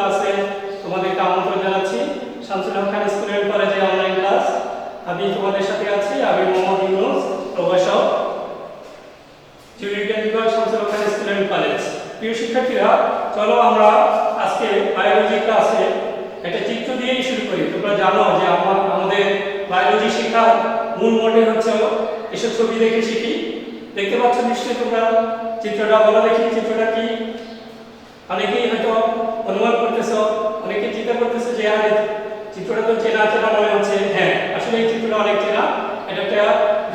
ক্লাসে তোমাদেরকে আমন্ত্রণ জানাচ্ছি। শামসুল হক খান স্কুল এন্ড কলেজে অনলাইন ক্লাস। আমি তোমাদের সাথে আছি, আমি মোহাম্মদ ইউনুস, প্রভাষক, জীববিজ্ঞান বিভাগ, শামসুল হক খান স্কুল এন্ড কলেজ। প্রিয় শিক্ষার্থীরা, চলো আমরা আজকে বায়োলজি ক্লাসে একটা চিত্র দিয়েই শুরু করি। তোমরা জানো যে আমাদের বায়োলজি শেখার মূল মডেল হচ্ছে এসব ছবি দেখে শিখি। দেখতে পাচ্ছ নিশ্চয়ই তোমরা চিত্রটা, বলো দেখি চিত্রটা কি। অনেকেই হয়তো অনুমান করতেছ, অনেকে চিন্তা করতেছে যে আরে চিত্রটা তো চেনা চেনা মনে হচ্ছে। হ্যাঁ, আসলে এই চিত্রটা অনেক চেনা। এটা একটা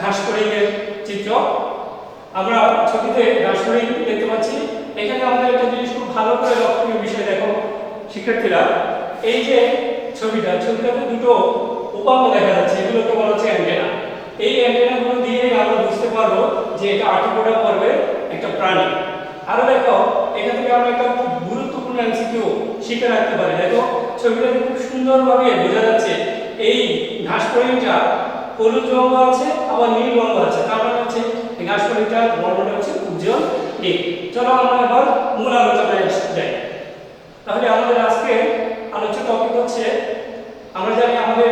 ঘাস ফড়িংয়ের চিত্র। আমরা ছবিতে ঘাস ফড়িং দেখতে পাচ্ছি। এখানে আমাদের একটা জিনিস খুব ভালো করে লক্ষণীয় বিষয় দেখো শিক্ষার্থীরা, এই যে ছবিটাতে দুটো উপাঙ্গ দেখা যাচ্ছে, এগুলোকে বলা হচ্ছে অ্যান্টেনা। এই অ্যান্টেনাগুলো দিয়ে আমরা বুঝতে পারবো যে এটা আর্থ্রোপোডা পর্বের একটা প্রাণী। আরো দেখো, এখান থেকে আমরা একটা খুব গুরুত্বপূর্ণ এমসিকিউ শিখে রাখতে পারি। দেখো ছবিটাতে খুব সুন্দরভাবে বোঝা যাচ্ছে এই ঘাস ফড়িংটা হলুদ রঙ আছে, আবার নীল রঙ আছে। তার মানে হচ্ছে এই ঘাস ফড়িংটার বর্ণটা হচ্ছে উজ্জ্বল নীল। চলো আমরা এবার মূল আলোচনায় যাই। তাহলে আমাদের আজকে আলোচ্য টপিক হচ্ছে, আমরা জানি আমাদের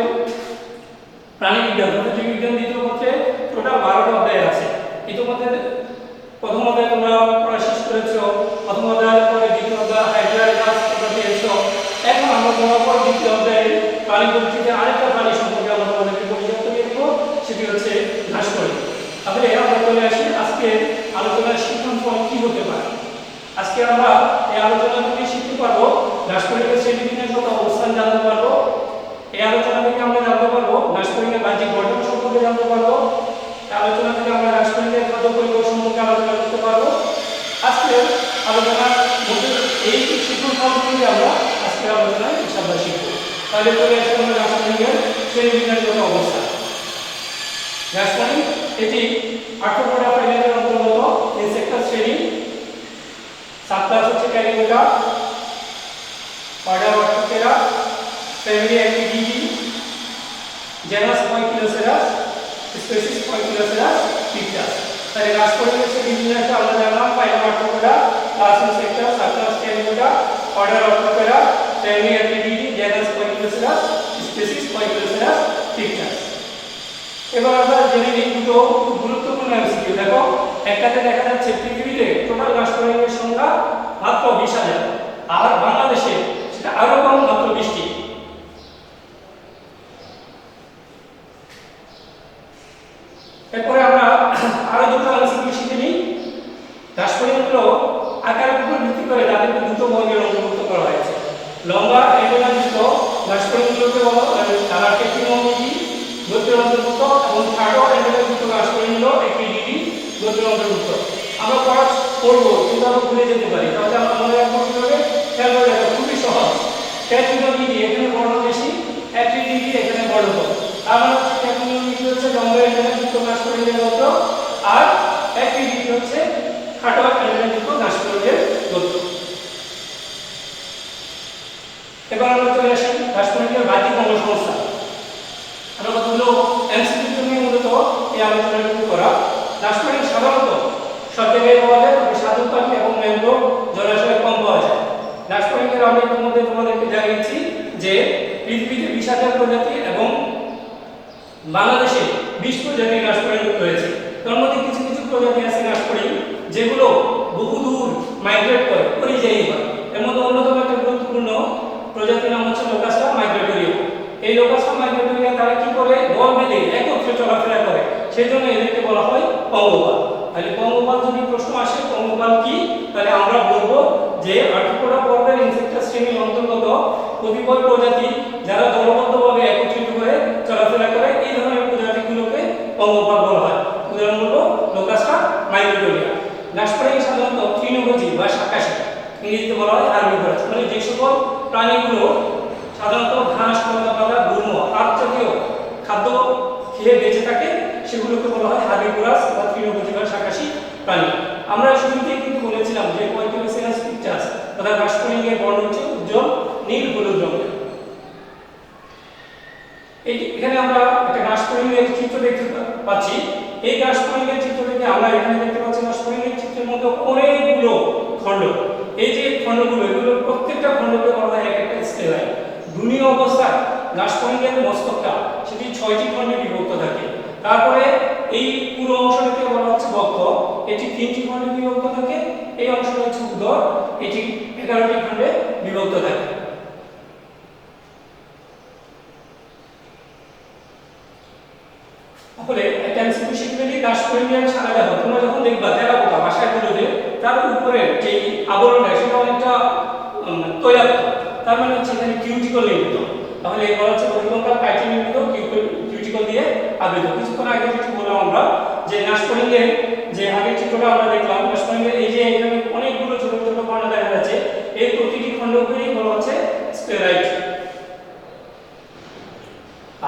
প্রাণীবিজ্ঞান অর্থাৎ জীববিজ্ঞান দ্বিতীয় পত্রে টোটাল 12টা অধ্যায় আছে। ইতিমধ্যে প্রথম অধ্যায় তোমরা পড়া শেষ করেছো, প্রথম অধ্যায়ের পরে দ্বিতীয় অধ্যায় হাইড্রাইডাস তোমরা পেয়েছো। এখন আমরা পর দ্বিতীয় অধ্যায়ে প্রাণী পরিচিতি আরেকটা প্রাণী সম্পর্কে আমরা তোমাদেরকে পরিচিত করিয়ে দেব, সেটি হচ্ছে ঘাস ফড়িং। তাহলে আমরা চলে আসি আজকে আলোচনার সিদ্ধান্ত কি হতে পারে। আজকে আমরা এই আলোচনা থেকে শিখতে পারবো ঘাস ফড়িংয়ের শ্রেণীবিন্যাসগত অবস্থান জানতে পারবো। এই আলোচনা থেকে আমরা জানতে পারবো ঘাস ফড়িংয়ের বাহ্যিক গঠন সম্পর্কে জানতে পারবো। এই আলোচনা থেকে আমরা ঘাস ফড়িংয়ের খাদ্য পরিবহন সম্পর্কে আলোচনা করতে পারবো। আজকে আলোচনার মধ্যে এই শিক্ষণগুলি আমরা আজকের আলোচনায় ইনশাআল্লাহ শিখব। তাহলে চলে আসি আমরা ঘাস ফড়িংয়ের শ্রেণীবিন্যাসগত অবস্থান। ঘাস ফড়িং এটি আর্থ্রোপোডা ফ্যামিলির অন্তর্গত ইনসেক্টাস শ্রেণী। সাবক্লাস হচ্ছে ক্যারিওটা, order Orthoptera, family activity, genus Poekilocerus, species Poekilocerus, pictus. তাহলে ঘাস ফড়িংয়ের শ্রেণীবিন্যাসটা আমরা জানলাম। Phylum Arthropoda, class Insecta, subclass ক্যারিওটা, order Orthoptera, family activity, genus Poekilocerus, species Poekilocerus, pictus. এবার আমরা জেনে নিই দুটো খুব গুরুত্বপূর্ণ এমসিকিউ। দেখো, একটাতে দেখা যাচ্ছে পৃথিবীতে টোটাল ঘাস ফড়িংয়ের সংখ্যা মাত্র 20,000, আর বাংলাদেশে সেটা আরো কম, মাত্র 20টি। এরপরে আমরা আরো দুটো এমসিকিউ শিখে নিই। ঘাস ফড়িংগুলো আকারের উপর ভিত্তি করে তাদেরকে দুটো বর্গের অন্তর্ভুক্ত করা হয়েছে। লম্বা অ্যান্টেনাযুক্ত ঘাস ফড়িংগুলোকে বলা হয় তারা টেকনোমোলজি গোত্রের অন্তর্ভুক্ত, এবং খাটো অ্যান্টেনাযুক্ত ঘাস ফড়িংগুলো এপিডিডি গোত্রের অন্তর্ভুক্ত। আমরা পড়বো কিন্তু আমরা ভুলে যেতে পারি, তাহলে আমরা মনে রাখবো কিভাবে? খেয়াল করে দেখো, খুবই সহজ। টেকনোমোলজি এখানে বর্ণ বেশি, এপিডিডি এখানে বর্ণ কম। তার মানে হচ্ছে টেকনোমোলজি হচ্ছে লম্বা অ্যান্টেনাযুক্ত ঘাস ফড়িংয়ের গোত্র, আর এপিডিডি হচ্ছে খাটো অ্যান্টেনাযুক্ত ঘাস ফড়িংয়ের গোত্র। এবার আমরা চলে আসি ঘাস ফড়িংয়ের বাহ্যিক অঙ্গসংস্থান। আমরা কতগুলো এমসিকিউ নিয়ে মূলত এই আলোচনাটুকু করা। ঘাস ফড়িং সাধারণত সব জায়গায় পাওয়া যায়, তবে সাধু পাখি এবং ম্যানগ্রোভ জলাশয়ে কম পাওয়া যায়। ঘাস ফড়িংয়ের আমি ইতিমধ্যে তোমাদেরকে জানিয়েছি যে পৃথিবীতে 20,000 প্রজাতি এবং বাংলাদেশে 20 প্রজাতির ঘাস ফড়িং রয়েছে। তার মধ্যে কিছু কিছু প্রজাতি আছে ঘাস ফড়িং যেগুলো বহু দূর মাইগ্রেট করে, পরিযায়ী হয়। এর মধ্যে অন্যতম একটা গুরুত্বপূর্ণ প্রজাতির নাম হচ্ছে লোকাস্টা মাইগ্রেটোরিয়া। এই লোকাস্টা মাইগ্রেটোরিয়া তারা কি করে? দল বেঁধে একত্রে চলাফেরা করে, সেই জন্য এদেরকে বলা হয় পঙ্গপাল। তাহলে পঙ্গপাল যদি প্রশ্ন আসে পঙ্গপাল কি, তাহলে আমরা বলবো যে আর্থ্রোপোডা পর্বের ইনসেক্টাস শ্রেণীর অন্তর্গত কতিপয় প্রজাতি যারা দলবদ্ধভাবে একত্রিত হয়ে চলাফেরা করে, এই ধরনের প্রজাতিগুলোকে পঙ্গপাল বলা হয়। উদাহরণ হলো লোকাস্টা মাইগ্রেটোরিয়া। ঘাস ফড়িং সাধারণত তৃণভোজী বা শাকাশী, ইংরেজিতে বলা হয় হার্বিভোরাস। মানে যে সকল প্রাণীগুলো সাধারণত ঘাস, পাতা, গুল্ম, পাত জাতীয় খাদ্য খেয়ে বেঁচে থাকে, সেগুলোকে বলা হয় হার্বিভোরাস বা তৃণভোজী বা শাকাশী প্রাণী। আমরা শুরুতেই কিন্তু বলেছিলাম যে পয়কিলোসেরাস পিকটাস অর্থাৎ ঘাস ফড়িংয়ের বর্ণ হচ্ছে উজ্জ্বল নীল হলুদ রঙের। এখানে আমরা একটা ঘাস ফড়িংয়ের চিত্র দেখতে পাচ্ছি। এই ঘাস ফড়িংয়ের চিত্র থেকে আমরা এখানে দেখতে পাচ্ছি ঘাস ফড়িংয়ের চিত্রের মধ্যে অনেকগুলো খণ্ড। এই যে খণ্ডগুলো, এগুলো প্রত্যেকটা খণ্ডকে বলা হয় এক একটা স্টেলাইট। দুনীয় অবস্থায় গাছপরিঙ্গের মস্তকটা সেটি 6টি খণ্ডে বিভক্ত থাকে। তারপরে এই পুরো অংশটাকে বলা হচ্ছে বক্ষ, এটি 3টি খণ্ডে বিভক্ত থাকে। এই অংশটা হচ্ছে উদর, এটি 11টি খণ্ডে বিভক্ত থাকে। তাহলে একটা এমসিকিউ শিখে গেলে গাছপরিঙ্গের সারা দেখো, তোমরা যখন দেখবা তেলাপোকা বাসায় গুলোতে তার উপরে যে আবরণটা সেটা অনেকটা তৈলাক্ত, তার মানে হচ্ছে এখানে কিউটিকল নির্মিত। তাহলে এই বলা হচ্ছে বহিঃকঙ্কাল কাইটিন নির্মিত, কিউটিকল দিয়ে আবৃত। কিছুক্ষণ আগে যেটি বললাম আমরা যে গাছপরিঙ্গের যে আগের চিত্রটা আমরা দেখলাম, গাছপরিঙ্গের এই যে এখানে অনেকগুলো ছোট ছোট খণ্ড দেখা যাচ্ছে, এই প্রতিটি খণ্ডকেই বলা হচ্ছে স্টেরাইট।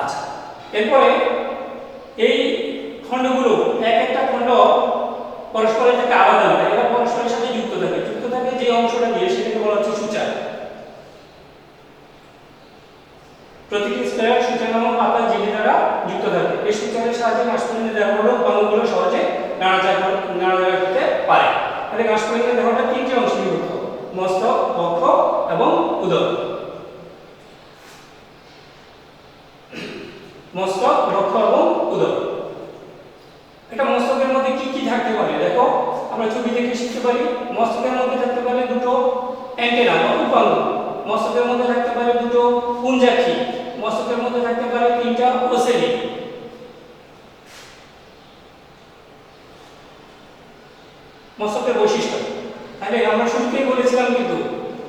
আচ্ছা, এরপরে এই খণ্ডগুলো এক একটা খণ্ড পরস্পরের থেকে আলাদা নয়, এরা পরস্পরের সাথে যুক্ত থাকে। যুক্ত থাকে যে অংশটা দিয়ে সেটাকে বলা হচ্ছে সূচা। প্রতিটি স্টেরাইট সূচা নামক পাতার ঝিল্লি দ্বারা যুক্ত থাকে। এই সূচার সাহায্যে গাছপরিঙ্গের দেহগুলো অঙ্গগুলো সহজে নাড়াচাড়া করতে পারে। তাহলে গাছপরিঙ্গের দেহটা 3টি অংশে বিভক্ত: মস্তক, বক্ষ এবং উদর। মস্তক, বক্ষ এবং উদর। এটা মস্তকের মধ্যে কি কি থাকতে পারে দেখো, আমরা ছবি দেখে শিখতে পারি। মস্তকের মধ্যে থাকতে পারে দুটো অ্যান্টেনা বা উপাঙ্গ, মস্তকের মধ্যে থাকতে পারে দুটো পুঞ্জাক্ষী, মস্তকের মধ্যে থাকতে পারে 3টা ওসেলি। মস্তকের বৈশিষ্ট্য, তাহলে আমরা শুরুতেই বলেছিলাম কিন্তু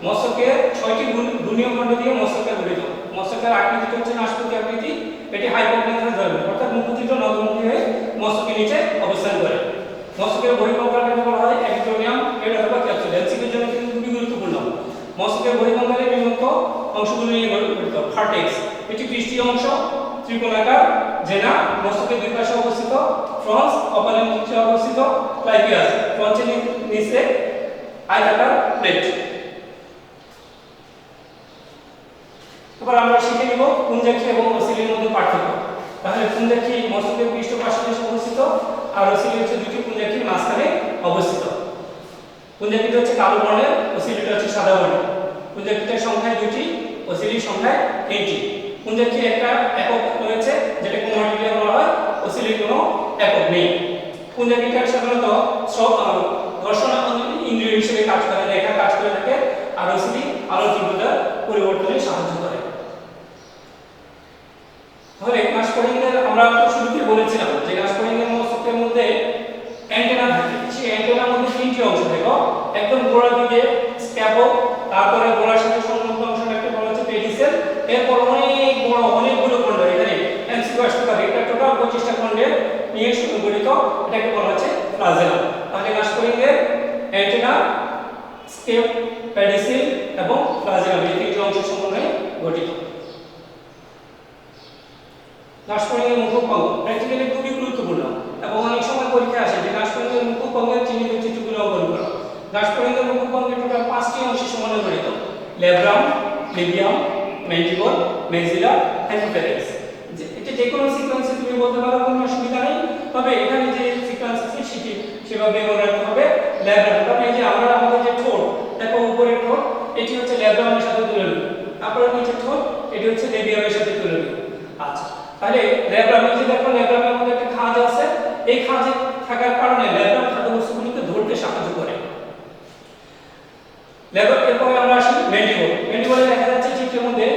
মস্তকের 6টি গুণীয় খণ্ড দিয়ে মস্তকটা গঠিত। মস্তকের আকৃতিটা হচ্ছে নাশপাতি আকৃতি, এটি হাইপোক্লেন্থাস ধর্মের, অর্থাৎ মুখোচিত নদমুখী হয়ে মস্তকের নিচে অবস্থান করে। মস্তকের বহিঃকঙ্কালকে বলা হয় অ্যাক্টোনিয়াম হেড অথবা ক্যাপসুল। এমসিকিউর জন্য কিন্তু খুবই গুরুত্বপূর্ণ। মস্তকের বহিঃকঙ্কালের বিভক্ত অংশগুলো নিয়ে গঠিত। ভার্টেক্স, এটি পৃষ্ঠীয় অংশ, ত্রিকোণাকার, জেনা, মস্তকের দুই পাশে অবস্থিত। ফ্রন্স, কপালের নিচে অবস্থিত। ক্লাইপিয়াস, ফ্রন্সের নিচে আয়তাকার প্লেট। এবার আমরা শিখে নিব পুঞ্জাক্ষী এবং ওসিলির মধ্যে পার্থক্য। তাহলে পুঞ্জাক্ষী মস্তকের পৃষ্ঠপাশে অবস্থিত, আর ওসিলি হচ্ছে দুটি পুঞ্জাক্ষীর মাঝখানে অবস্থিত। পুঞ্জাক্ষীটা হচ্ছে কালো বর্ণের, ওসিলিটা হচ্ছে সাদা বর্ণের। পুঞ্জাক্ষীটার সংখ্যায় 2টি, ওসিলির সংখ্যায় 3টি। পুঞ্জাক্ষীর একটা একক রয়েছে যেটাকে মর্টিলিয়া বলা হয়, ওসিলির কোনো একক নেই। পুঞ্জাক্ষীটা সাধারণত ঘর্ষণ ইন্দ্রিয় হিসেবে কাজ করে, রেখা কাজ করে থাকে, আর ওসিলি আলোর তীব্রতা পরিবর্তনে সাহায্য করে। তাহলে গাছপরিঙ্গের আমরা শুরুতে বলেছিলাম যে গাছপরিঙ্গের মস্তকের মধ্যে অ্যান্টেনা থাকে। সেই অ্যান্টেনার মধ্যে 3টি অংশ দেখো, একদম গোড়ার দিকে স্ক্যাপো, তারপরে গোড়ার সাথে সংলগ্ন অংশটাকে বলা হচ্ছে পেডিসেল, এরপর অনেক বড় অনেকগুলো খণ্ড, এখানে এমসিকিউ আসতে পারে, এটা টোটাল 25টা খণ্ডে নিয়ে গঠিত, এটাকে বলা হচ্ছে ফ্লাজেলা। তাহলে গাছপরিঙ্গের অ্যান্টেনা, স্কেপ, পেডিসেল এবং ফ্লাজেলা এই 3টি অংশ সমন্বয়ে গঠিত। গাছপরিঙ্গের মুখোপাঙ্গ প্র্যাকটিক্যালি খুবই গুরুত্বপূর্ণ এবং অনেক সময় পরীক্ষা আসে যে গাছপরিঙ্গের মুখোপাঙ্গের চিহ্নিত চিত্রগুলো অঙ্কন করা। গাছপরিঙ্গের মুখোপাঙ্গের টোটাল 5টি অংশে সমন্বয়ে গঠিত: ল্যাব্রাম, লিবিয়াম, ম্যান্ডিবল, ম্যাক্সিলা, হাইপোফ্যারিংস। এটা যে কোনো সিকোয়েন্সে তুমি বলতে পারো, কোনো অসুবিধা নেই, তবে এখানে যে সিকোয়েন্স আছে সেটি সেভাবে মনে রাখতে হবে। ল্যাব্রাম, তবে এই যে আমরা আমাদের যে ঠোঁট দেখো, উপরের ঠোঁট এটি হচ্ছে ল্যাব্রামের সাথে তুলে নেব, তারপরে নিচের ঠোঁট এটি হচ্ছে লেবিয়ামের সাথে তুলে নেব। আচ্ছা, তাহলে ল্যাব্রামে যে দেখো, ল্যাব্রামের মধ্যে একটা খাঁজ আছে, এই খাঁজে থাকার কারণে ল্যাব্রাম খাদ্যবস্তুগুলোকে ধরতে সাহায্য করে। এরপরে আমরা আসি ম্যান্ডিবল। ম্যান্ডিবলে দেখা যাচ্ছে চিত্রের মধ্যে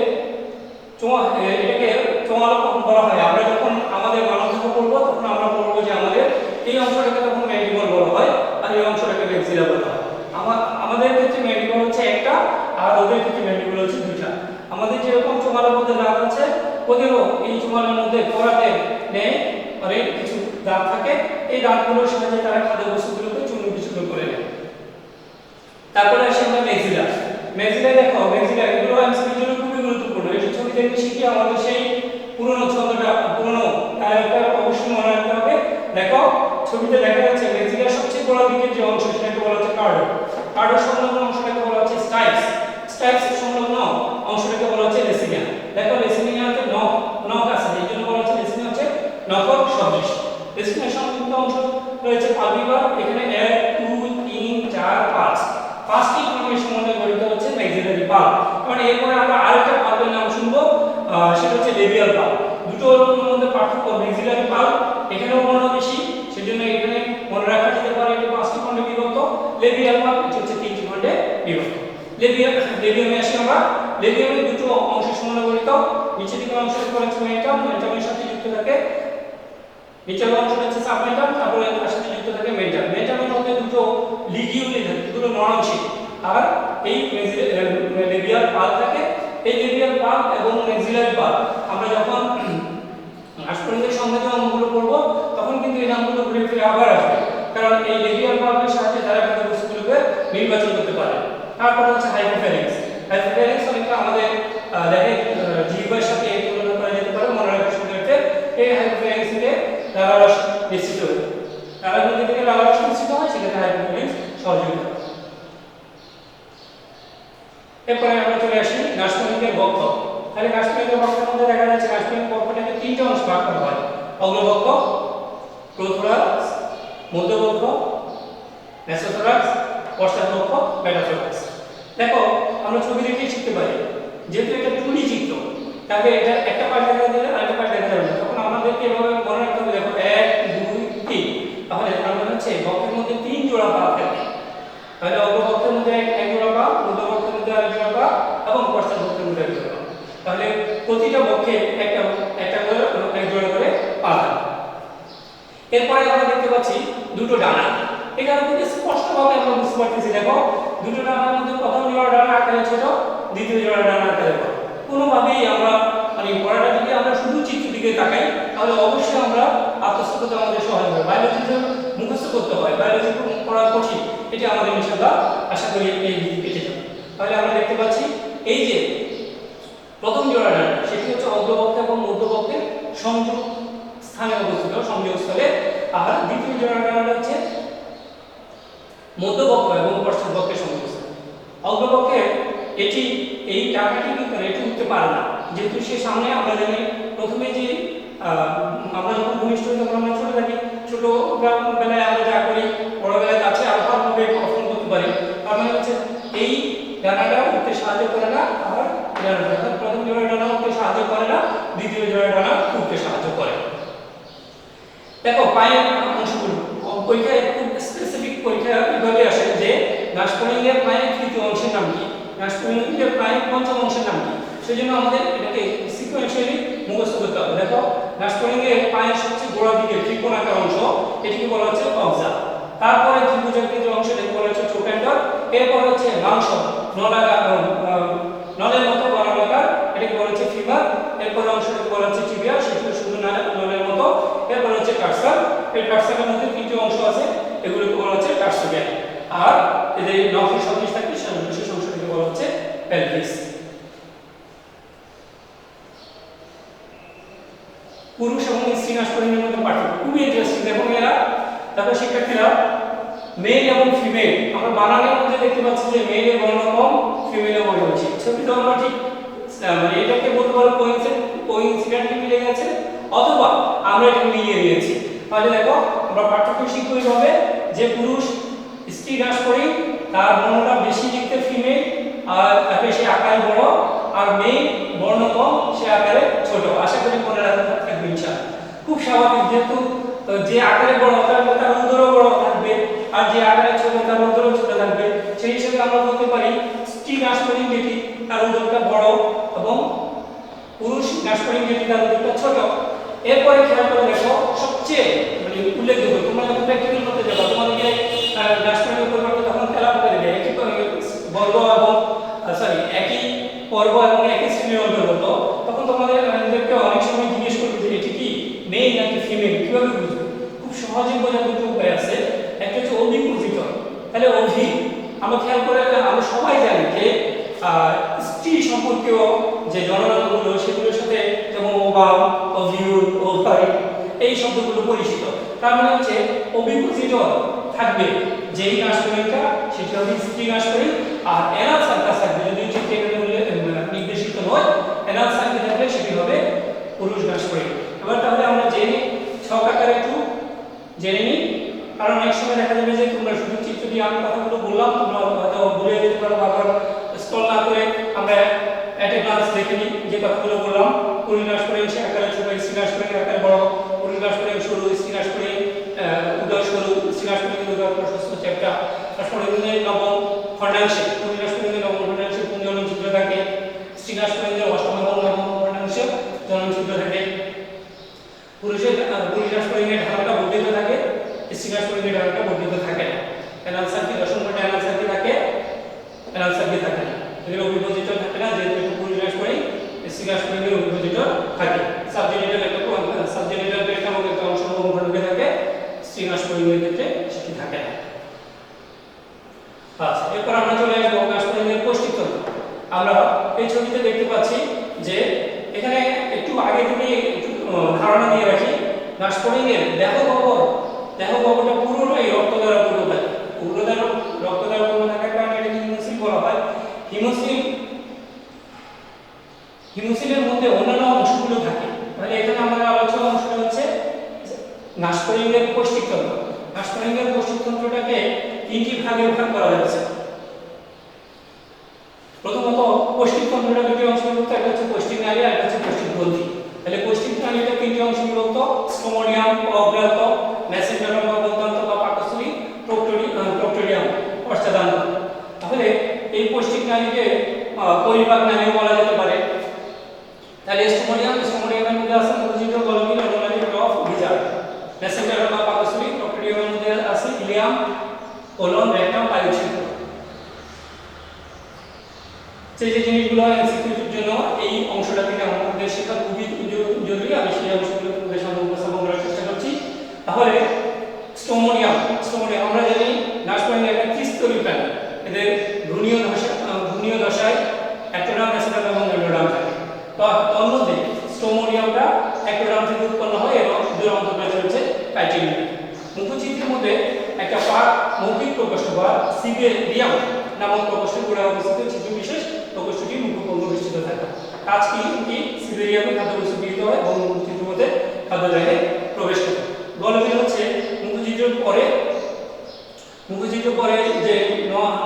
এটাকে চোঙালো বলা হয়। আমরা যখন আমাদের মানবদেহ পড়বো তখন আমরা বলবো যে আমাদের এই অংশটাকে তখন ম্যান্ডিবল বলা হয়, আর এই অংশটাকে ম্যাক্সিলা বলা হয়। আমাদের ক্ষেত্রে ম্যান্ডিবল হচ্ছে একটা, আর ওদের ক্ষেত্রে ম্যান্ডিবল হচ্ছে 2টা। আমাদের যেরকম চোঙালোর মধ্যে দাঁত আছে, ওদেরও এই চোঙালোর মধ্যে কোরাতে নেয় অনেক কিছু দাঁত থাকে, এই দাঁতগুলোর সাহায্যে তারা খাদ্যবস্তুগুলোকে চূর্ণ বিচূর্ণ করে নেয়। তারপরে আসি আমরা ম্যাক্সিলা। ম্যাক্সিলা দেখো, ম্যাক্সিলা এগুলো এমসিকিউর জন্য খুবই গুরুত্বপূর্ণ। এই ছবি দেখে শিখি আমাদের সেই পুরনো ছন্দটা, পুরনো ডায়ালগটা অবশ্যই মনে রাখতে হবে। দেখো ছবিতে দেখা যাচ্ছে ম্যাক্সিলার সবচেয়ে গোড়ার দিকের যে অংশ সেটাকে বলা হচ্ছে কার্ডো। কার্ডোর সংলগ্ন অংশটাকে বলা হচ্ছে স্টাইপস। স্টাইপসের সংলগ্ন অংশটাকে বলা হচ্ছে লেসিনিয়া। দেখো লেসিনিয়াতে নখ আছে, এই জন্য বলা হচ্ছে লেসিনিয়া হচ্ছে নখর সদৃশ। লেসিনিয়ার সংযুক্ত অংশ রয়েছে পালভিবার, এখানে 1 2 3 4 5 5টি খণ্ডের সমন্বয়ে গঠিত হচ্ছে ম্যাক্সিলারি পাল্প। মানে এরপরে আমরা আরেকটা পাল্পের নাম শুনবো, সেটা হচ্ছে লেবিয়াল পাল্প। দুটোর মধ্যে পার্থক্য, ম্যাক্সিলারি পাল্প এখানেও বর্ণ বেশি, সেজন্য এখানে মনে রাখা যেতে পারে এটা 5টি খণ্ডে বিভক্ত। লেবিয়াল পাল্প এটা হচ্ছে 3টি খণ্ডে বিভক্ত। লেবিয়ামে আসি আমরা। লেবিয়ামে দুটো অংশ সমন্বয়িত, নিচের দিকের অংশটা হচ্ছে মেন্টাম, মেন্টামের সাথে যুক্ত থাকে নিচের অংশটা হচ্ছে সাবমেন্টাম, তারপরে তার সাথে যুক্ত থাকে মেন্টাম। মেন্টামের মধ্যে দুটো লিগিউলি থাকে, দুটো নরমাংশিক। আর এই লেবিয়াল পাল্প থাকে। এই লেবিয়াল পাল্প এবং ম্যাক্সিলারি পাল্প আমরা যখন নাসপল্লিকের সংবেদন অঙ্গগুলো পড়ব তখন কিন্তু এই নামগুলো ঘুরে ফিরে আবার আসবে, কারণ এই লেবিয়াল পাল্পের সাহায্যে তারা কিন্তু বস্তুগুলোকে নির্বাচন করতে পারে। তারপর হচ্ছে হাইপোফ্যারিংস। হাইপোফ্যারিংস অনেকটা আমাদের দেখে জিহ্বার সাথে তুলনা করা যেতে পারে, মনে রাখার সুবিধার্থে। এই হাইপোফ্যারিংস থেকে লালারস নিশ্চিত হয়, লালাগ্রন্থি থেকে লালারস নিশ্চিত হয়, সেক্ষেত্রে হাইপোফ্যারিংস সহযোগিতা করে। এরপরে আমরা চলে আসি নাসপল্লিকের বক্ষ। তাহলে নাসপল্লিকের বক্ষের মধ্যে দেখা যাচ্ছে নাসপল্লিক বক্ষটাকে 3টে অংশ ভাগ করা হয়: অগ্রবক্ষ, প্রোথোরাক্স, মধ্যবক্ষ মেসোথোরাক্স, পশ্চাৎবক্ষ মেটাথোরাক্স। দেখো আমরা ছবি দেখেই শিখতে পারি, যেহেতু এটা 2D চিত্র, তাহলে এটা একটা পার্ট দেখা দিলে আরেকটা পার্ট দেখা যাবে না। তখন আমাদেরকে এভাবে মনে রাখতে হবে, দেখো 1 2 3, তাহলে আমরা হচ্ছে বক্ষের মধ্যে 3 জোড়া পা থাকে। তাহলে অগ্রবক্ষের মধ্যে এক জোড়া পা, মধ্যবক্ষের মধ্যে আরেক জোড়া পা এবং পশ্চাৎবক্ষের মধ্যে এক জোড়া পা। তাহলে প্রতিটা বক্ষে একটা করে এক জোড়া করে পা থাকে। এরপরে আমরা দেখতে পাচ্ছি দুটো ডানা। এখানে কিন্তু স্পষ্টভাবে আমরা বুঝতে পারতেছি, দেখো দুটো ডানার মধ্যে প্রথম জোড়া ডানা আকারে ছোট, দ্বিতীয় জোড়া ডানা আকারে বড়। কোনোভাবেই আমরা মানে পড়াটা যদি আমরা শুধু চিত্র দিকে তাকাই তাহলে অবশ্যই আমরা আত্মস্থ করতে আমাদের সহজ হবে। বায়োলজিতে মুখস্থ করতে হয়, বায়োলজি পড়া কঠিন, এটা আমাদের ইনশাআল্লাহ আশা করি এই দিকে কেটে যাবে। তাহলে আমরা দেখতে পাচ্ছি এই যে প্রথম জোড়া ডানা সেটি হচ্ছে অগ্রবক্ষ এবং মধ্যবক্ষের সংযোগ স্থানে অবস্থিত, সংযোগস্থলে। আর দ্বিতীয় জোড়া ডানাটা হচ্ছে মধ্যবক্ষ এবং পশ্চাৎবক্ষের সংযোগস্থলে। অগ্রবক্ষে এটি এই টাকাটি কিন্তু এটি উঠতে পারে না, যেহেতু সে সামনে আমরা জানি প্রথমে যে আমরা যখন ভূমিষ্ঠ হই তখন আমরা ছোট থাকি, ছোট বেলায় আমরা যা করি বড়বেলায় কাছে আরো ভালোভাবে পারফর্ম করতে পারি। তার মানে হচ্ছে এই ডানাটা উঠতে সাহায্য করে না, আর ডানাটা প্রথম জোড়া ডানা উঠতে সাহায্য করে না, দ্বিতীয় জোড়া ডানা উঠতে সাহায্য করে। দেখো পায়ের অংশগুলো পরীক্ষায় খুব স্পেসিফিক পরীক্ষা এভাবে আসে যে নাসপল্লিকের পায়ের তৃতীয় অংশের নাম কি, নাসপল্লিকের পায়ের পঞ্চম অংশের নাম কি। সেজন্য আমাদের এটাকে সিকোয়েন্সিয়ালি মুখস্থ করতে হবে। দেখো নাসপল্লিকের পায়ের সবচেয়ে গোড়ার দিকে ত্রিকোণাকার অংশ, এটিকে বলা হচ্ছে কবজা। তারপরে ত্রিভুজাকৃতির যে অংশ এটাকে বলা হচ্ছে ট্রোকেন্ডর। এরপর হচ্ছে মাংস নলের মতো গণনাকার, এটাকে বলা হচ্ছে ফিমার। এরপর অংশটাকে বলা হচ্ছে টিবিয়া, সেটা শুধু নলের মতো। এরপর হচ্ছে টার্সাল। এই টার্সালের মধ্যে 3টি অংশ আছে, এগুলোকে বলা হচ্ছে টার্সোবিয়া। আর এদের নখের সদৃশ থাকে বিশেষ অংশটাকে বলা হচ্ছে পেলভিস। পুরুষ এবং স্ত্রী নাসপল্লিকের মধ্যে পার্থক্য খুবই ইন্টারেস্টিং। দেখো মেয়েরা, তারপর শিক্ষার্থীরা, মেল এবং ফিমেল আমরা বানানের মধ্যে দেখতে পাচ্ছি যে মেলের বর্ণ কম, ফিমেলের বর্ণ বেশি। ছবিটা আমরা ঠিক মানে এটাকে বলতে পারো কোইন্সিডেন্টলি মিলে গেছে, অথবা আমরা এটা মিলিয়ে নিয়েছি। তাহলে দেখো আমরা পার্থক্য শিখবো এইভাবে যে পুরুষ স্ত্রী নাসপল্লিক তার বর্ণটা বেশি দেখতে ফিমেল, আর তাকে সে আকারে বড়, আর মেয়ে বর্ণ কম, সে আকারে ছোট। আশা করি মনে রাখতে থাকবে ইনশাআল্লাহ। খুব স্বাভাবিক, যেহেতু যে আকারে বড় তার উদরও বড় থাকবে, আর যে আকারে ছোট তার উদরও ছোট থাকবে। সেই হিসেবে আমরা বলতে পারি স্ত্রী নাসপল্লিক যেটি তার উদরটা বড় এবং পুরুষ নাসপল্লিক যেটি তার উদরটা ছোট। এরপরে খেয়াল করে দেখো সবচেয়ে মানে উল্লেখযোগ্য, তোমরা যখন প্র্যাকটিক্যাল করতে যাবে তোমাদেরকে নাসপল্লিকের পরিবর্তে তখন তেলাপোকা দেবে একই বর্গ এবং একই পর্ব এবং একই শ্রেণীর অন্তর্গত। তখন তোমাদেরকে অনেক সময় জিজ্ঞেস করবে যে এটি কি মেল নাকি ফিমেল, কিভাবে বুঝবে? খুব সহজে বোঝার দুটো উপায় আছে। একটা হচ্ছে অভিপোজিট। তাহলে অভি আমরা খেয়াল করে আমরা সবাই জানি যে স্ত্রী সম্পর্কীয় যে জননাঙ্গগুলো সেগুলোর সাথে যেমন ওভাম, ওভিউল, ওভারি এই শব্দগুলো পরিচিত। তার মানে হচ্ছে অভিপোজিট থাকবে যেই নাসপল্লিকটা সেটি হবে স্ত্রী নাসপল্লিক, আর অ্যানাল সার্কাস থাকবে যদি ঠিক নির্দেশিত নয়, অ্যানাল সার্কাস থাকলে সেটি হবে পুরুষ নাসপল্লিক। এবার তাহলে আমরা জেনে ছক আকারে একটু জেনে নিই, কারণ অনেক সময় দেখা যাবে যে তোমরা শুধু চিত্র দিয়ে আমি কথাগুলো বললাম, তোমরা হয়তো ভুলে যেতে পারো, বারবার স্ক্রল না করে আমরা দেখে নিই যে কথাগুলো বললাম। পরিনাশপরিং সে আকারে ছোট, স্ত্রীনাশপরিং আকারে বড়, পরিনাশপরিং সরু, স্ত্রীনাশপরিং উদয় সরু, স্ত্রীনাশপরিং উদয় প্রশস্ত চ্যাপ্টা। তারপরে নবম খণ্ডাংশে, পরিনাশপরিং নবম খণ্ডাংশে পুঞ্জনন ছিদ্র থাকে, স্ত্রীনাশপরিং অষ্টম এবং নবম খণ্ডাংশে জনন ছিদ্র থাকে। পরিনাশপরিং এর ঢালটা বর্ধিত থাকে, স্ত্রীনাশপরিং এর ঢালটা বর্ধিত থাকে না। অ্যানাল সার্কিট দশম খণ্ডে অ্যানাল সার্কিট থাকে, অ্যানাল সার্কিট থাকে না। এগুলো অভিভাজিত থাকে না, যেহেতু একটু পরিনাশপরিং স্ত্রীনাশপরিং এর অভিভাজিত থাকে। সাবজেনিটাল একটা সাবজেনিটাল একটা মধ্যে একটা অংশ নবম খণ্ডে থাকে, স্ত্রীনাশপরিং এর ক্ষেত্রে সেটি থাকে না। আচ্ছা, এরপর আমরা চলে আসবো নাশপরিং এর পৌষ্টিকতন্ত্র। আমরা এই ছবিতে দেখতে পাচ্ছি যে এখানে একটু আগে থেকে একটু ধারণা দিয়ে রাখি। নাশপরিং এর দেহগহ্বরটা পুরোটাই রক্ত দ্বারা পূর্ণ থাকে। রক্ত দ্বারা পূর্ণ থাকার কারণে এটাকে হিমোসিল বলা হয়। হিমোসিলের মধ্যে অন্যান্য অংশগুলো থাকে। তাহলে এখানে আমাদের আলোচনা অংশটা হচ্ছে নাশপরিং এর পৌষ্টিকতন্ত্র। নাশপরিং এর পৌষ্টিকতন্ত্রটাকে তিনটি ভাগে ভাগ করা হয়েছে। প্রথমত পৌষ্টিকতন্ত্রটা দুটি অংশে বিভক্ত, একটা হচ্ছে পৌষ্টিক নালী আর একটা হচ্ছে পৌষ্টিক গ্রন্থি। তাহলে পৌষ্টিক নালীটা তিনটি অংশে বিভক্ত: স্টোমোডিয়াম, অগ্রান্ত, মেসেঞ্জারম বা বলতান্ত বা পাকস্থলী, প্রক্টোডিয়াম পশ্চাদান্ত। তাহলে এই পৌষ্টিক নালীকে পরিপাক নালীও বলা যেতে পারে। তাহলে স্টোমোডিয়ামের মধ্যে আছে মুখোজিহ্ব, গলবিল, অন্ননালী, টফ, গিজার্ড। মেসেঞ্জারম বা পাকস্থলী, প্রক্টোডিয়ামের মধ্যে আছে ইলিয়াম, কোলন, রেকটাম, পাইলছিদ্র। যে জিনিসগুলো এমসিকিউর জন্য এই অংশটা থেকে আমাদের শেখা খুবই জরুরি, আমি সেই অংশগুলো তোমাদের সামনে উপস্থাপন করার চেষ্টা করছি। তাহলে স্টোমোডিয়াম আমরা জানি নাশপরিং এর একটা ত্রিস্তরী প্রাণী। এদের ভ্রূণীয় দশায় অ্যাক্টোডার্ম, মেসোডার্ম এবং এন্ডোডার্ম থাকে। তো তন্মধ্যে স্টোমোডিয়ামটা অ্যাক্টোডার্ম থেকে উৎপন্ন হয় এবং দুই অন্তর্প্রাচীর রয়েছে কাইটিলিয়া। মুখচিত্রের মধ্যে একটা মৌখিক প্রকোষ্ঠ বা সিবেরিয়াম নামক প্রকোষ্ঠের গোড়ায় অবস্থিত ছিদ্র বিশেষ প্রকোষ্ঠটি মুখপঙ্গ বেষ্টিত থাকে। কাজ কি সিবেরিয়ামে খাদ্যবস্তু গৃহীত হয় এবং মুখচিত্রের মধ্যে খাদ্য জায়গায় প্রবেশ করে। গলবিল হচ্ছে মুখচিত্রের পরে যে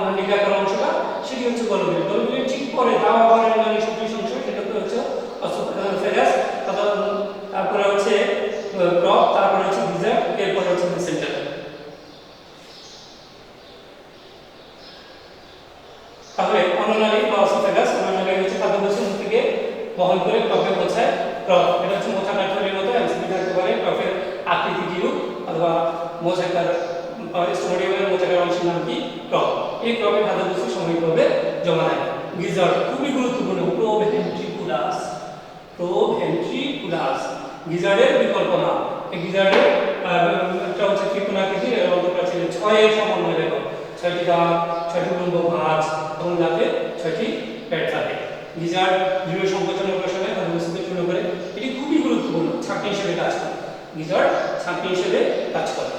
নালিকাকার অংশটা, সেটি হচ্ছে গলবিল। গলবিলের ঠিক পরে দাওয়া বর্ণের নালী সদৃশ অংশ, সেটা হচ্ছে অসোফেগাস। তারপরে হচ্ছে ক্রপ, তারপরে হচ্ছে গিজার্ড, এরপরে হচ্ছে মেসেঞ্জার। তাহলে অন্ননালী বা অসোফেগাস, অন্ননালী হচ্ছে খাদ্যবস্তু মুখ থেকে বহন করে ক্রপে পৌঁছায়। ক্রপ এটা হচ্ছে মোচা কাঠের মতো এমসিপি থাকতে পারে। ক্রপের আকৃতি কিরূপ অথবা মোচাকার স্টোমোডিয়ামের মোচাকার অংশের নাম কি? ক্রপ। এই ক্রপে খাদ্যবস্তু সাময়িকভাবে জমা থাকে। গিজার্ড খুবই গুরুত্বপূর্ণ, প্রোভেন্ট্রিকুলাস গিজার্ডের বিকল্প নাম। এই গিজার্ডের একটা হচ্ছে ত্রিকোণাকৃতির অন্তঃপ্রাচীরের 6 এর সমন্বয় রেখা, 6টি দাঁত, 6টি উলম্ব ভাঁজ এবং দাঁতে 6টি পেট থাকে। গিজার্ড দৃঢ় সংকোচনের প্রসারে খাদ্যবস্তুকে চূর্ণ করে। এটি খুবই গুরুত্বপূর্ণ, ছাঁকনি হিসেবে কাজ করে। গিজার্ড ছাঁকনি হিসেবে কাজ করে।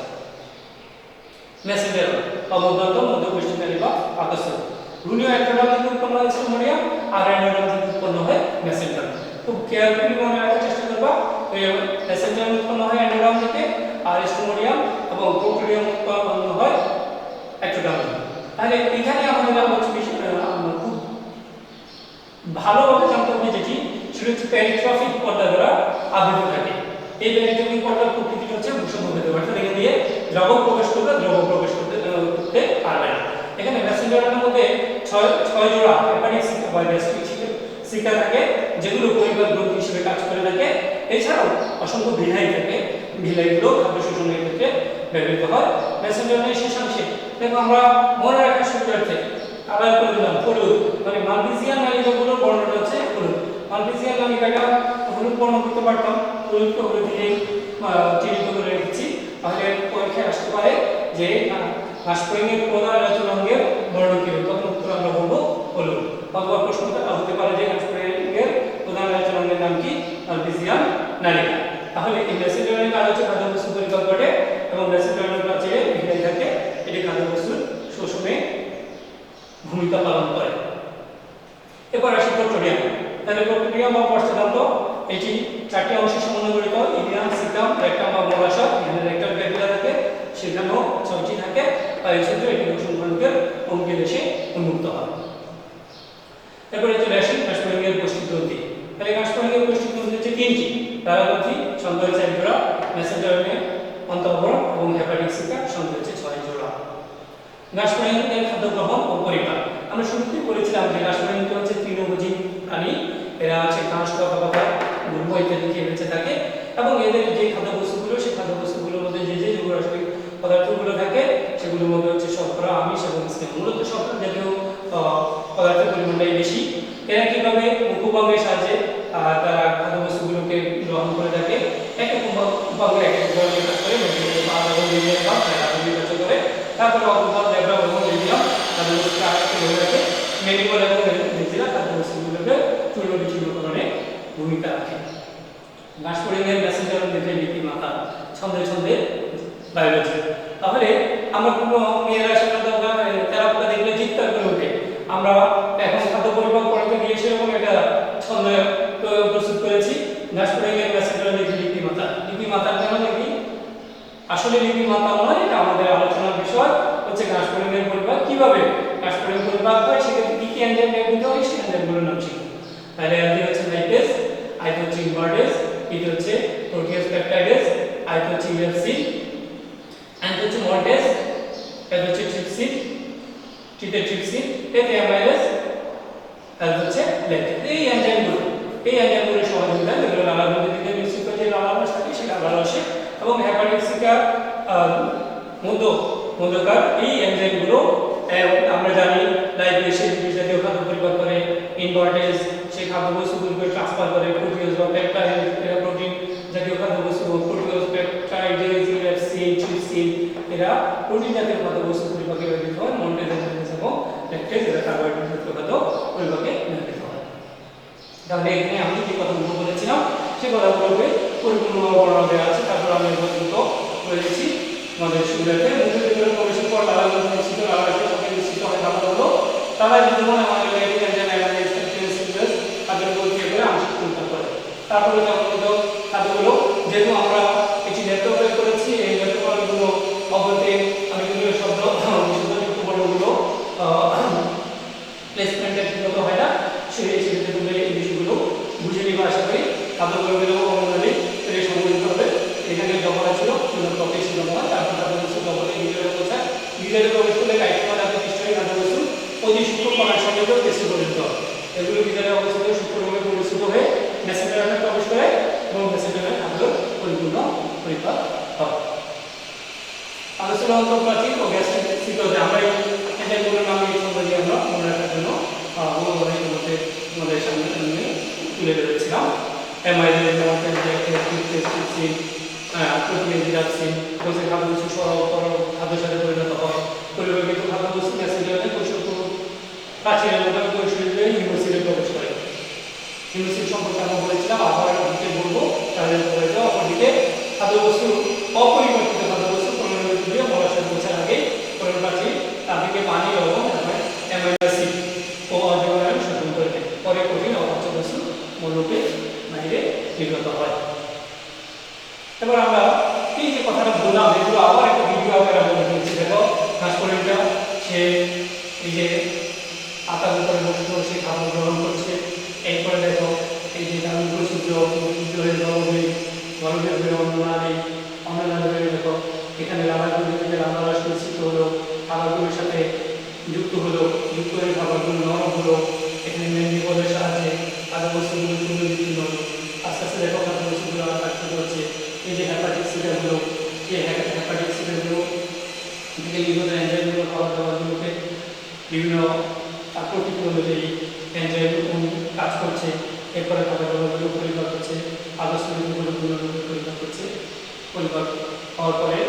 মেসেঞ্জার অবদান্ত মধ্যপৌষ্টিক নালী বা পাকস্থলী। ভ্রূণীয় অ্যাক্টোডার্ম থেকে উৎপন্ন হয় স্টোমোডিয়াম, আর এন্ডোডার্ম থেকে উৎপন্ন হয় মেসেঞ্জার। খুব কেয়ারফুলি মনে রাখার চেষ্টা করবা। মেসেঞ্জার উৎপন্ন হয় এন্ডোডার্ম থেকে, আর স্টোমোডিয়াম এবং প্রক্টোডিয়াম উৎপন্ন হয় অ্যাক্টোডার্ম থেকে। তাহলে এখানে আমাদের খুব ভালোভাবে জানতে হবে যেটি, সেটা হচ্ছে পেরিট্রফিক পর্দা দ্বারা আবৃত থাকে। এই পেরিট্রফিক পর্দার প্রকৃতি হচ্ছে ভূষণভেদ, অর্থাৎ এখান দিয়ে দ্রব প্রবেশ করতে পারবে না। এখানে মেসেঞ্জারের মধ্যে 6 জোড়া হেপাটিক সিকা বা গ্যাস্ট্রিক সিকা থাকে, যেগুলো পরিপাক গ্রন্থি হিসেবে কাজ করে থাকে। এছাড়াও অসংখ্য ভিলাই থাকে, ভিলাইগুলো খাদ্য শোষণের ক্ষেত্রে ব্যবহৃত হয়। মেসেঞ্জারের শেষাংশে দেখো আমরা মনে রাখার সুবিধার্থে আবার করে দিলাম হলুদ, মানে মালভিজিয়ান নালিকাগুলোর বর্ণটা হচ্ছে হলুদ। মালভিজিয়ান নালিকাটা হলুদ বর্ণ করতে পারতাম, হলুদকে হলুদ দিয়ে চিহ্নিত করে রেখেছি। তাহলে পরীক্ষায় আসতে পারে যে নাশপরিং এর প্রধান আলোচনা অঙ্গের বর্ণ কি, তখন উত্তর আমরা বলবো হলুদ। অথবা প্রশ্নটা হতে পারে যে নাশপরিং এর প্রধান আলোচনা অঙ্গের নাম কি? মালভিজিয়ান নালিকা। তাহলে এই মেসেঞ্জারের কাজ হচ্ছে খাদ্যবস্তু পরিপাক করে এবং মেসেঞ্জারের প্রাচীরে ভিলাই থাকে, এটি খাদ্যবস্তুর শোষণে ভূমিকা পালন করে। এবার আসি প্রক্টোডিয়াম। তাহলে প্রক্টোডিয়াম বা পশ্চাদান্ত, এটি 4টি অংশের সমন্বয়ে গঠিত: ইলিয়াম, সিকাম, রেকটাম বা মোলাশয়। এখানে রেকটাম ক্যাপিলা থাকে, সেখানেও 6টি থাকে। পাইলছিদ্র, এটি কোষণখণ্ডকের অঙ্কে দেশে উন্মুক্ত হয়। এরপরে চলে আসি নাশপরিং এর পৌষ্টিক গ্রন্থি। তাহলে ঘাসফড়িংয়ের গোষ্ঠী হচ্ছে তিনটি, প্যারাগ্রাফি সংখ্যা হচ্ছে 1 জোড়া, মেসেঞ্জার অন্তঃকরণ এবং হেপাটিক সিকা সংখ্যা হচ্ছে 6 জোড়া। ঘাসফড়িংয়ের খাদ্য গ্রহণ ও পরিপাক। আমরা শুরুতেই বলেছিলাম যে ঘাসফড়িং হচ্ছে তৃণভোজী প্রাণী, এরা হচ্ছে ঘাস, লতা পাতা, গুল্ম ইত্যাদি খেয়ে বেঁচে থাকে এবং এদের যে খাদ্যবস্তুগুলো সেই খাদ্যবস্তুগুলোর মধ্যে যে যে রাসায়নিক পদার্থগুলো থাকে সেগুলোর মধ্যে হচ্ছে শর্করা, আমিষ এবং স্নেহ, মূলত শর্করা জাতীয় পদার্থের পরিমাণটাই বেশি। এরা কিভাবে মুখোপাঙ্গের সাহায্যে তারা খাদ্যবস্তুগুলোকে গ্রহণ করে থাকে, এক এক উপাঙ্গ এক এক ধরনের কাজ করে, করে তারপরে অপবাদ লেবরা এবং লেবিয়াম খাদ্যবস্তুকে আটকে ধরে রাখে, মেডিকল এবং লেজিরা খাদ্যবস্তুগুলোকে চূর্ণ বিচ্ছিন্নকরণে ভূমিকা রাখে। ঘাসফড়িংয়ের মেসেঞ্জার নীতিমাতা ছন্দে ছন্দে বায়োলজি। তাহলে আমরা কোনো মেয়েরা সাধারণত তেলাপোকা দেখলে চিৎকার করে ওঠে, আমরা এখন খাদ্য পরিপাক করতে গিয়ে সেরকম একটা ছন্দ প্রস্তুত করেছি। ঘাসফড়িংয়ের মেসেঞ্জার নীতিমাতা। নীতিমাতার কেন লিপি? আসলে নীতিমাতা নয়, এটা আমাদের আলোচনার বিষয় হচ্ছে ঘাসফড়িংয়ের পরিপাক কিভাবে ঘাসফড়িং পরিপাক হয়, সেক্ষেত্রে কি কি এনজাইম ব্যবহৃত হয় সেই এনজাইমগুলোর নাম শিখব। তাহলে এনজাইম হচ্ছে লাইপেজ, আইতে হচ্ছে ইনভার্টেজ, এটা হচ্ছে প্রোটিয়াস পেপটাইডেজ, আইতে হচ্ছে ইএফসি, এনতে হচ্ছে মল্টেজ, এটা হচ্ছে ট্রিপসিন, টিতে ট্রিপসিন, এতে অ্যামাইলেজ, আর হচ্ছে ল্যাকটেজ। এই এনজাইমগুলোর সহযোগিতায় এগুলো লালার মধ্যে থেকে মিশ্রিত যে লালার রস থাকে সেটা লালার রসে এবং হেপাটিক সিকা মধ্যকার এই এনজাইমগুলো আমরা জানি লাইপেজ সেই জাতীয় খাদ্য পরিপাক করে, ইনভার্টেজ সেই খাদ্যবস্তুগুলোকে ট্রান্সফার করে, প্রোটিয়াস বা পেপটাইড এরা প্রোটিন জাতীয় খাদ্যবস্তু, প্রোটিয়াস পেপটাইডেজ, ইএফসি, ট্রিপসিন এরা প্রোটিন জাতীয় খাদ্যবস্তু পরিপাকে ব্যবহৃত হয়, মল্টেজ এবং ল্যাকটেজ এরা কার্বোহাইড্রেট জাতীয় খাদ্য পরিপাকে ব্যবহৃত হয়। তাহলে এখানে আমি যে কথাগুলো বলেছিলাম সেই কথাগুলোকে পরিপূর্ণভাবে বর্ণনা দেওয়া আছে, তারপর আমি এগুলো করে দিচ্ছি আমাদের সুবিধাতে। মুখের ভিতরে প্রবেশের পর লালা মিশ্রিত, লালাকে সাথে মিশ্রিত হয় খাবারগুলো, তারা বিদ্যমান আমাদের লাইটিক এনজাইম অ্যানালাইজ সিনথেসিস তাদের প্রক্রিয়া করে আংশিক পরিপাক করে। তারপরে যখন খাদ্যগুলো যেহেতু আমরা এটি নেটওয়ার্ক করেছি, এই নেটওয়ার্কগুলো অবতে আমি কিন্তু শব্দ বিশুদ্ধযুক্ত বর্ণগুলো প্লেসমেন্টে ঠিকমতো হয় না, সেক্ষেত্রে তুমি এই বিষয়গুলো বুঝে নিবে আশা করি। খাদ্যগুলো অনুযায়ী সংগঠিত হবে। এখানে জমা ছিল প্রবেশ ছিল না, তারপর খাদ্যবস্তু জগতে গিজারে পৌঁছায়, গিজারে প্রবেশ করলে কাইটোমা জাতীয় পৃষ্ঠের খাদ্যবস্তু অতি সূক্ষ্ম কণার সঙ্গে পেশি পরিণত হয়। এগুলো গিজারে অবস্থিত সূক্ষ্মভাবে পরিচিত হয়ে মেসেঞ্জারে প্রবেশ করে এবং মেসেঞ্জারে খাদ্য পরিপূর্ণ পরিপাক হয়। আলোচনা অন্তঃপ্রাচীর ও গ্যাস্ট্রিক সিটোজে আমরা এই এনজাইমগুলোর নাম এই সম্বন্ধে আমরা মনে রাখার জন্য আমাদের সামনে তুলে ধরেছিলাম। অ্যামাইলেজ, ট্রিপসিন, প্রোটিয়াস, জিরাপসিন কোষের খাদ্যবস্তু খাদ্যের সাথে পরিণত হয়। পরিবাহিত খাদ্যবস্তু মেসেঞ্জারে প্রাচীরের মধ্যে পরিশোধিত হিমোসিলে প্রবেশ করে। হিমোসিল সম্পর্কে আমরা বলেছিলাম, আবার দিকে বলবো তাহলে অপরদিকে খাদ্যবস্তু অপরিবর্তিত খাদ্যবস্তু পরিণত দিয়ে মলাশয়ে পৌঁছার আগে প্রাচীর তাদেরকে পানি এবং অ্যামাইনো অ্যাসিড ও অজীবনায়ন শোষণ করে দেয়, পরে কঠিন অপাচ্য বস্তু মূলরূপে বাইরে নির্গত হয়। এবার আমরা এই যে কথাটা বললাম এগুলো আবার একটা ভিডিও আকারে বলে দিচ্ছি। দেখো ঘাসফড়িংটা সে এই যে আতার উপরে বসে সে খাবার গ্রহণ করছে, এরপরে দেখো এই যে সূর্য গরমের অন্যান্য দেখো এখানে লালাগুলো থেকে লালা রস মিশ্রিত হলো, খাবারগুলোর সাথে যুক্ত হয়ে খাবারগুলো নরম হলো, এখানে মেন্ডিবলের সাহায্যে খাদ্যবস্তুগুলো চূর্ণ বিচ্ছিন্ন হলো, আস্তে আস্তে দেখো খাদ্যবস্তুগুলো আঘাত করছে। এই যে হেপাটিক সিটাগুলো, এই হেপাটিক সিটাগুলো থেকে নির্গত এনজাইমগুলো খাবার দাবারগুলোকে বিভিন্ন আকৃতি অনুযায়ী এনজাইম কাজ করছে, এরপরে খাবার দাবারগুলো পরিপাক করছে, আদর্শগুলো পরিপাক করছে, পরিপাক হওয়ার পরে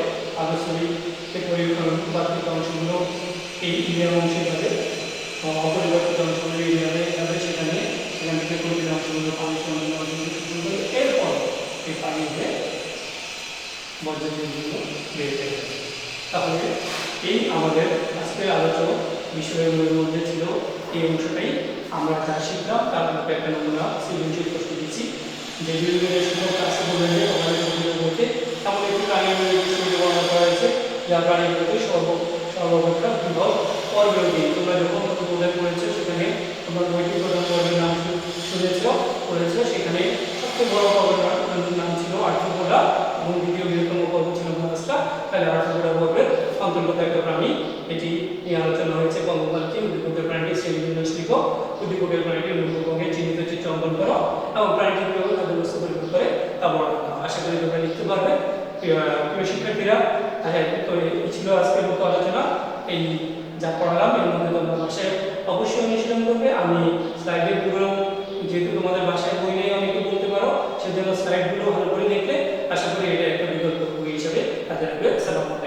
আদর্শকে পরিপাকিত অংশগুলো এই ইলিয়াম অংশে যাবে, অপরিবর্তিত অংশগুলো ইলিয়ামে যাবে, সেখান থেকে প্রতিদিন অংশগুলো পানি অংশগুলো শোষণ করবে, এরপর এই পানি হয়ে বর্জ্যগুলো বেরিয়ে যাবে। তাহলে এই আমাদের আজকের আলোচনা বিষয়গুলোর মধ্যে ছিল এই অংশটাই। আমরা যা শিখলাম তার মধ্যে একটা নমুনা সৃজনশীল প্রশ্ন দিচ্ছি, যে বিজ্ঞানের শিক্ষক কাছে বলে যে ওখানে বলতে তাহলে একটি প্রাণীর বিষয়ে বর্ণনা করা হয়েছে, যা প্রাণীগুলোকে সর্বাপেক্ষা বৃহৎ পর্বের দিন। তোমরা যখন বোধহয় পড়েছো সেখানে তোমরা বইটি প্রথম পর্বের নাম শুনেছ, তো এই ছিল আজকের মতো আলোচনা। এই যা পড়ালাম এর মধ্যে তোমরা বাসায় অবশ্যই অনুশীলন করবে। আমি স্লাইডগুলো, যেহেতু তোমাদের বাসায় বই নেই অনেকে বলতে পারো, সেজন্য স্লাইডগুলো ভালো করে দেখলে আশা করি এটা একটা বিকল্প বই হিসেবে কাজে লাগবে। সালাম।